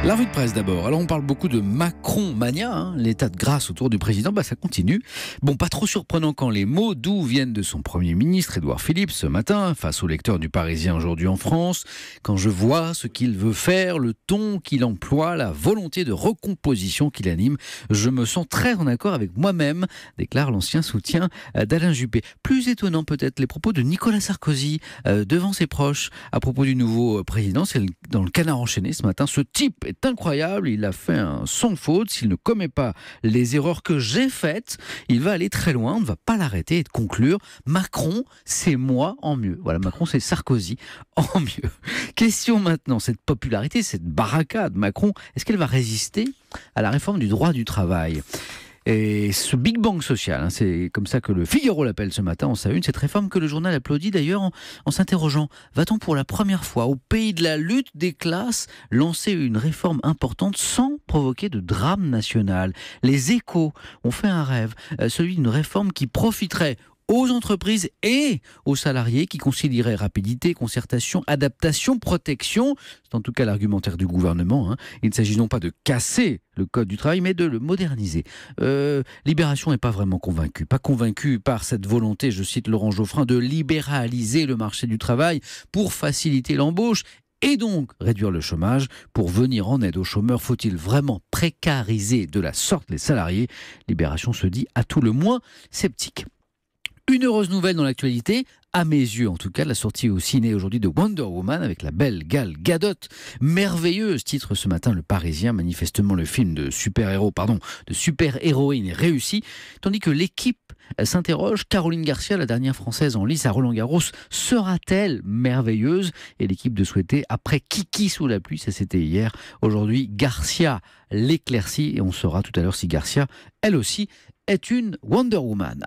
La revue de presse d'abord. Alors on parle beaucoup de Macron-mania, l'état de grâce autour du président, ça continue. Bon, pas trop surprenant quand les mots doux viennent de son Premier ministre, Édouard Philippe, ce matin, face au lecteur du Parisien aujourd'hui en France. Quand je vois ce qu'il veut faire, le ton qu'il emploie, la volonté de recomposition qu'il anime, je me sens très en accord avec moi-même, déclare l'ancien soutien d'Alain Juppé. Plus étonnant peut-être les propos de Nicolas Sarkozy devant ses proches à propos du nouveau président. C'est dans le Canard enchaîné ce matin. Ce type est incroyable, il a fait un sans faute. S'il ne commet pas les erreurs que j'ai faites, il va aller très loin, on ne va pas l'arrêter. Et de conclure, Macron, c'est moi en mieux. Voilà, Macron, c'est Sarkozy en mieux. Question maintenant, cette popularité, cette baraka de Macron, est-ce qu'elle va résister à la réforme du droit du travail ? Et ce Big Bang social, c'est comme ça que le Figaro l'appelle ce matin en sa une, cette réforme que le journal applaudit d'ailleurs en s'interrogeant. Va-t-on pour la première fois au pays de la lutte des classes lancer une réforme importante sans provoquer de drame national ? Les Échos ont fait un rêve, celui d'une réforme qui profiterait aux entreprises et aux salariés, qui concilieraient rapidité, concertation, adaptation, protection. C'est en tout cas l'argumentaire du gouvernement. Il ne s'agit non pas de casser le code du travail, mais de le moderniser. Libération n'est pas vraiment convaincue. Pas convaincue par cette volonté, je cite Laurent Geoffrin, de libéraliser le marché du travail pour faciliter l'embauche et donc réduire le chômage. Pour venir en aide aux chômeurs, faut-il vraiment précariser de la sorte les salariés ? Libération se dit à tout le moins sceptique. Une heureuse nouvelle dans l'actualité, à mes yeux en tout cas, la sortie au ciné aujourd'hui de Wonder Woman avec la belle Gal Gadot. Merveilleuse, titre ce matin Le Parisien. Manifestement le film de super-héroïne est réussi, tandis que l'équipe s'interroge. Caroline Garcia, la dernière française en lice à Roland-Garros, sera-t-elle merveilleuse ? Et l'équipe de souhaiter, après Kiki sous la pluie, ça c'était hier, aujourd'hui Garcia l'éclaircit, et on saura tout à l'heure si Garcia, elle aussi, est une Wonder Woman.